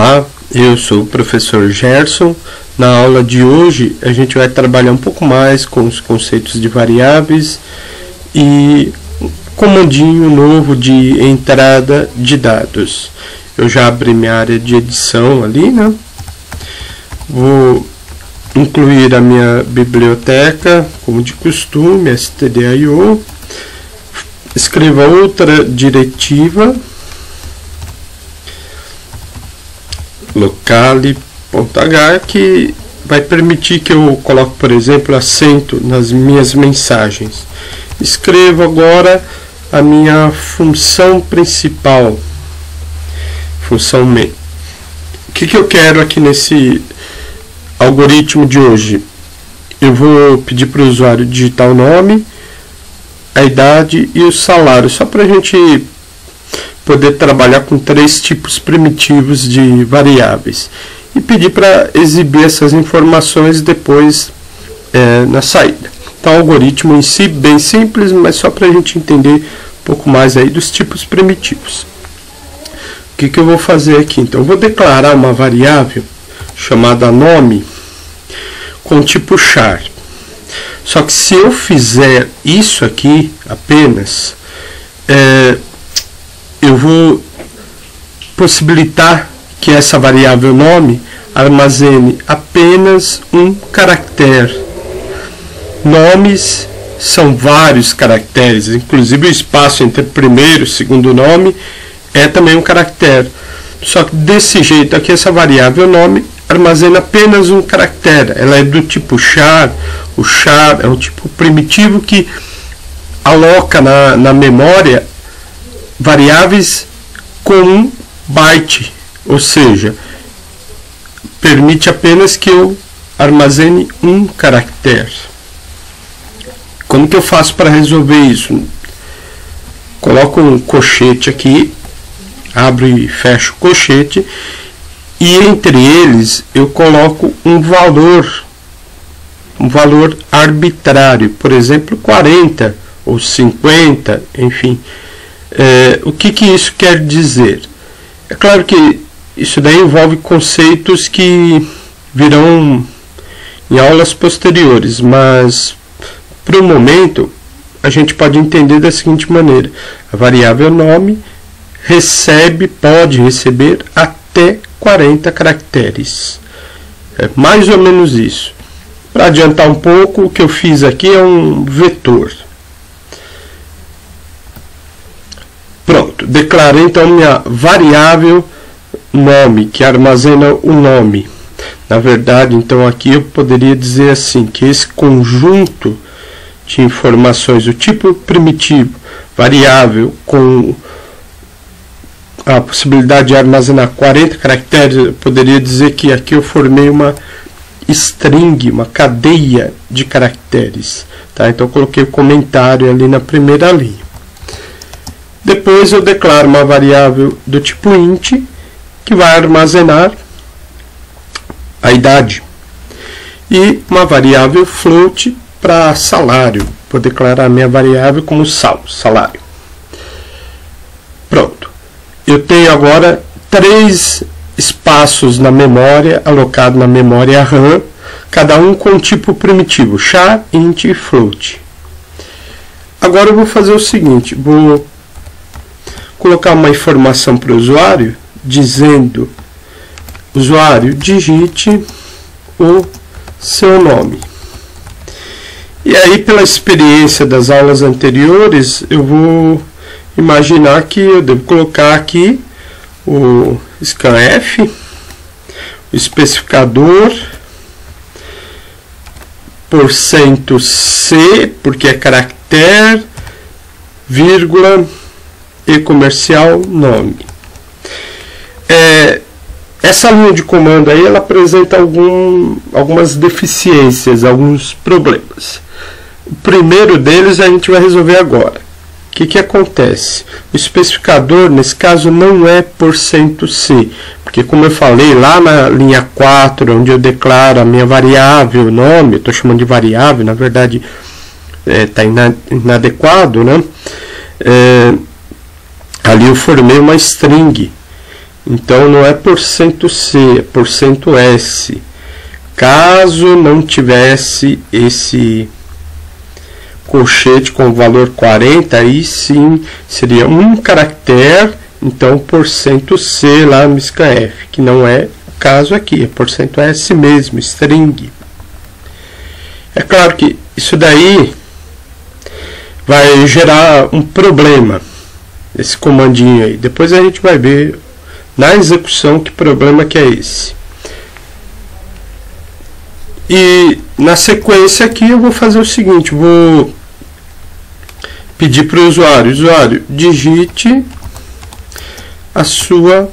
Olá, eu sou o professor Gerson. Na aula de hoje a gente vai trabalhar um pouco mais com os conceitos de variáveis e comandinho novo de entrada de dados. Eu já abri minha área de edição ali, né? Vou incluir a minha biblioteca, como de costume, stdio. Escreva outra diretiva, locale.h, que vai permitir que eu coloque, por exemplo, acento nas minhas mensagens. Escrevo agora a minha função principal, função main. O que eu quero aqui nesse algoritmo de hoje? Eu vou pedir para o usuário digitar o nome, a idade e o salário, só para a gente poder trabalhar com 3 tipos primitivos de variáveis e pedir para exibir essas informações depois na saída. Então, o algoritmo em si bem simples, mas só para a gente entender um pouco mais aí dos tipos primitivos. O que eu vou fazer aqui? Então, eu vou declarar uma variável chamada nome com tipo char. Só que se eu fizer isso aqui apenas, eu vou possibilitar que essa variável nome armazene apenas um caractere. Nomes são vários caracteres, inclusive o espaço entre primeiro e segundo nome é também um caractere. Só que desse jeito aqui, essa variável nome armazena apenas um caractere. Ela é do tipo char. O char é um tipo primitivo que aloca na memória variáveis com 1 byte, ou seja, permite apenas que eu armazene um caractere. Como que eu faço para resolver isso? Coloco um colchete aqui, abro e fecho o colchete, e entre eles eu coloco um valor arbitrário, por exemplo 40 ou 50, enfim. O que isso quer dizer? É claro que isso daí envolve conceitos que virão em aulas posteriores, mas para o momento a gente pode entender da seguinte maneira: a variável nome pode receber até 40 caracteres. É mais ou menos isso. Para adiantar um pouco, o que eu fiz aqui é um vetor. Pronto, declarei então minha variável nome, que armazena o nome. Na verdade, então aqui eu poderia dizer assim, que esse conjunto de informações, o tipo primitivo, variável, com a possibilidade de armazenar 40 caracteres, eu poderia dizer que aqui eu formei uma string, uma cadeia de caracteres. Tá? Então eu coloquei o comentário ali na primeira linha. Depois eu declaro uma variável do tipo int, que vai armazenar a idade. E uma variável float para salário. Vou declarar a minha variável como salário. Pronto. Eu tenho agora 3 espaços na memória, alocado na memória RAM, cada um com tipo primitivo, char, int e float. Agora eu vou fazer o seguinte, vou colocar uma informação para o usuário, dizendo: usuário, digite o seu nome. E aí, pela experiência das aulas anteriores, eu vou imaginar que eu devo colocar aqui o scanf, o especificador, %c, porque é caractere, vírgula, e comercial nome. Essa linha de comando aí, ela apresenta algumas deficiências, alguns problemas. O primeiro deles a gente vai resolver agora. O que acontece? O especificador, nesse caso, não é %c, porque, como eu falei, lá na linha 4, onde eu declaro a minha variável nome, eu estou chamando de variável, na verdade está inadequado, né? Ali eu formei uma string, Então não é %C, é %S. Caso não tivesse esse colchete com o valor 40, aí sim seria um caractere, então %C lá no scanf, que não é o caso aqui, é %S mesmo, string. É claro que isso daí vai gerar um problema, esse comandinho aí. Depois a gente vai ver na execução que problema que é esse. E na sequência aqui eu vou fazer o seguinte, vou pedir para o usuário, digite a sua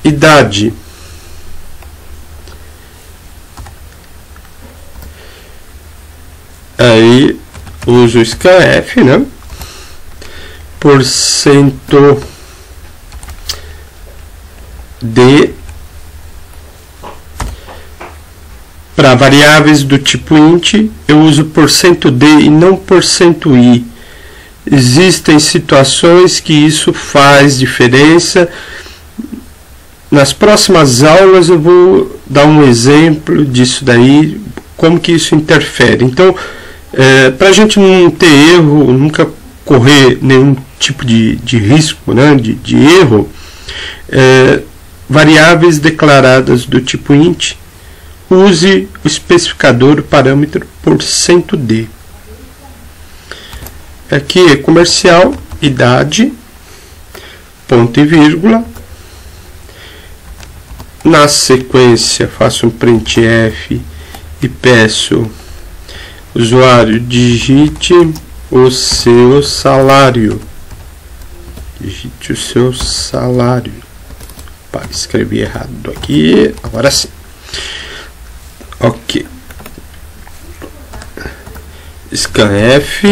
idade. Aí uso o scanf, né? %d para variáveis do tipo int, eu uso %d e não %i. Existem situações que isso faz diferença. Nas próximas aulas eu vou dar um exemplo disso daí, como que isso interfere. Então, para a gente não ter erro, nunca correr nenhum tipo de risco, né, de erro, variáveis declaradas do tipo int, use o especificador, o parâmetro %d. Aqui é comercial, idade, ponto e vírgula. Na sequência faço um printf e peço usuário, digite o seu salário. Digite o seu salário. Para escrever errado aqui, agora sim. Ok. Scanf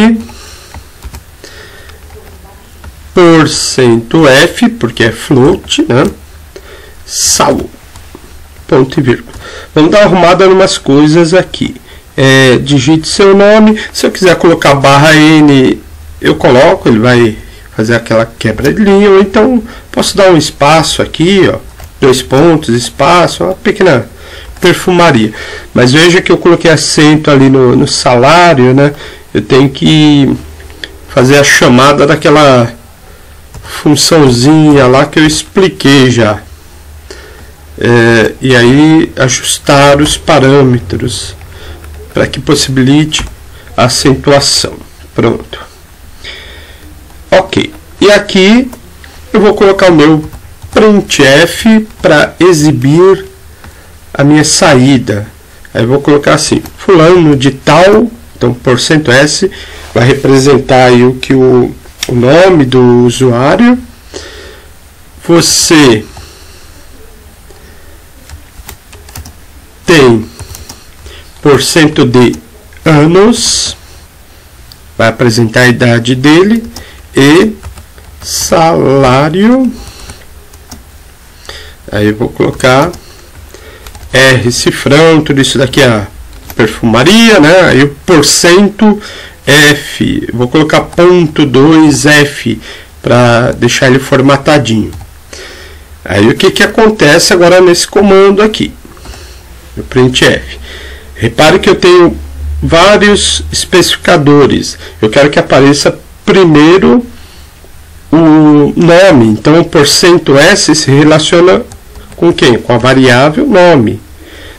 %f, porque é float, né? Sal, ponto e vírgula. Vamos dar uma arrumada em umas coisas aqui. Digite seu nome. Se eu quiser colocar /n, eu coloco, ele vai fazer aquela quebra de linha. Ou então posso dar um espaço aqui, ó, 2 pontos, espaço, uma pequena perfumaria. Mas veja que eu coloquei acento ali no salário, né? Eu tenho que fazer a chamada daquela funçãozinha lá que eu expliquei já. E aí ajustar os parâmetros para que possibilite a acentuação. Pronto. Ok. E aqui eu vou colocar o meu printf para exibir a minha saída. Aí eu vou colocar assim, fulano de tal, então %s vai representar aí o que o nome do usuário. Você tem %d anos, vai apresentar a idade dele, e salário, aí eu vou colocar R cifrão, tudo isso daqui é a perfumaria, né? Aí o %f, vou colocar .2f para deixar ele formatadinho. Aí o que acontece agora nesse comando aqui, no printf? Repare que eu tenho vários especificadores. Eu quero que apareça primeiro o nome. Então o %s se relaciona com quem? Com a variável nome.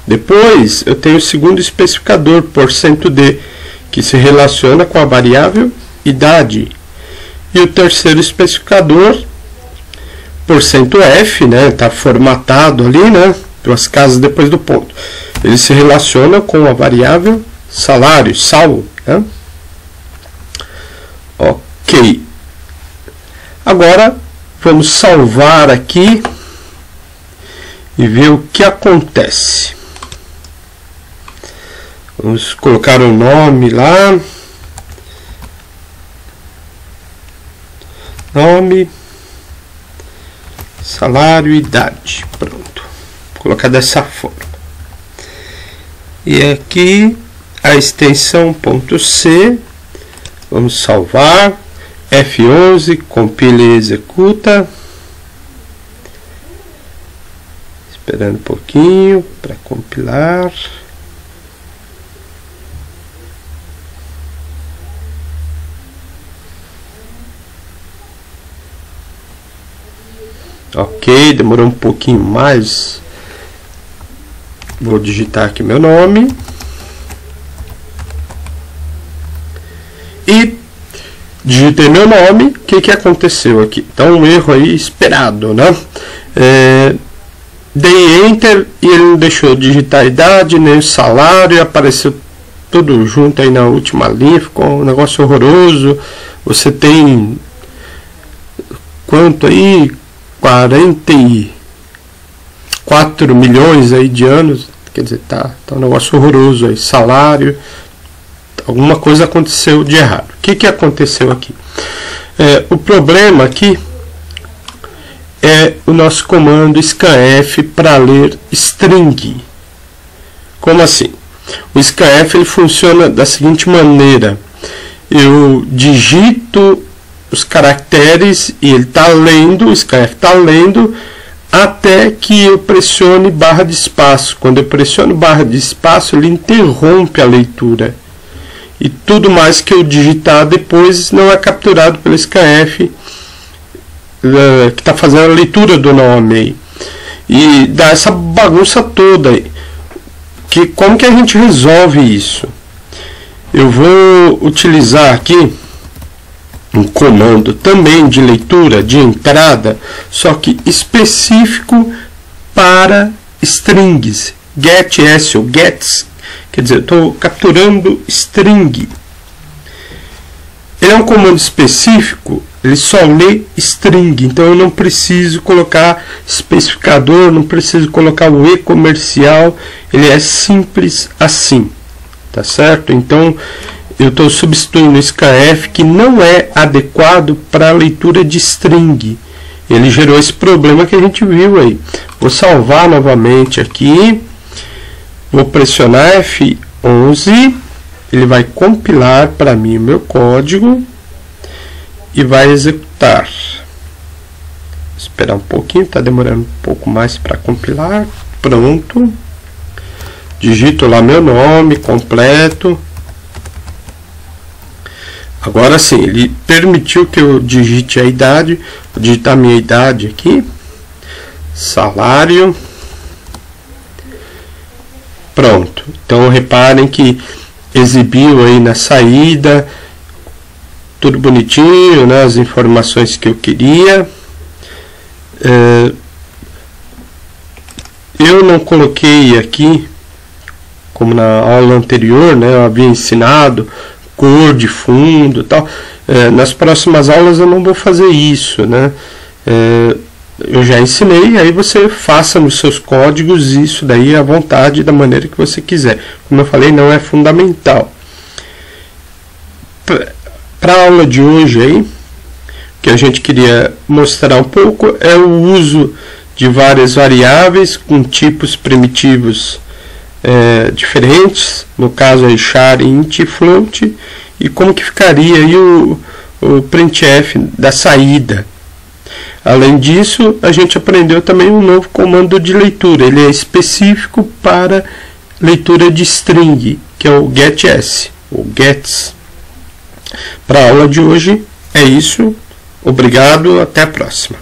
Depois eu tenho o segundo especificador, %d, que se relaciona com a variável idade. E o terceiro especificador, %f, né, está formatado ali, né, 2 casas depois do ponto. Ele se relaciona com a variável salário, sal, né? Ok. Agora vamos salvar aqui e ver o que acontece. Vamos colocar o nome lá. Nome, salário, idade. Pronto. Vou colocar dessa forma. E aqui a extensão .c. Vamos salvar. F11, compila e executa. Esperando um pouquinho para compilar. Ok, demorou um pouquinho mais. Vou digitar aqui meu nome. E digitei meu nome. O que aconteceu aqui? Então, um erro aí esperado, né? Dei Enter e ele não deixou digitar a idade, nem o salário, apareceu tudo junto aí na última linha, ficou um negócio horroroso. Você tem quanto aí? 44 milhões aí de anos, quer dizer, tá um negócio horroroso aí, salário, alguma coisa aconteceu de errado. O que aconteceu aqui? O problema aqui é o nosso comando scanf para ler string. Como assim? O scanf ele funciona da seguinte maneira: eu digito os caracteres e ele está lendo, o scanf está lendo até que eu pressione barra de espaço. Quando eu pressiono barra de espaço, ele interrompe a leitura. E tudo mais que eu digitar depois não é capturado pelo scanf que está fazendo a leitura do nome aí. E dá essa bagunça toda aí. Como que a gente resolve isso? Eu vou utilizar aqui um comando também de leitura, de entrada, só que específico para strings. Gets ou gets, quer dizer, eu estou capturando string. Ele é um comando específico, ele só lê string, então eu não preciso colocar especificador, não preciso colocar o e comercial, ele é simples assim, tá certo? Então eu estou substituindo o scanf que não é adequado para a leitura de string. Ele gerou esse problema que a gente viu aí. Vou salvar novamente aqui. Vou pressionar F11. Ele vai compilar para mim o meu código. E vai executar. Vou esperar um pouquinho. Está demorando um pouco mais para compilar. Pronto. Digito lá meu nome completo. Agora sim, ele permitiu que eu digite a idade. Vou digitar a minha idade aqui. Salário. Pronto. Então reparem que exibiu aí na saída tudo bonitinho, né? As informações que eu queria. Eu não coloquei aqui, como na aula anterior, né? Eu havia ensinado cor de fundo e tal. Nas próximas aulas eu não vou fazer isso, né? Eu já ensinei, aí você faça nos seus códigos isso daí à vontade, da maneira que você quiser. Como eu falei, não é fundamental. Para a aula de hoje aí, que a gente queria mostrar um pouco é o uso de várias variáveis com tipos primitivos diferentes, no caso aí char, int e float, e como que ficaria aí o printf da saída. Além disso, a gente aprendeu também um novo comando de leitura. Ele é específico para leitura de string, que é o gets, ou gets. Para a aula de hoje é isso. Obrigado, até a próxima.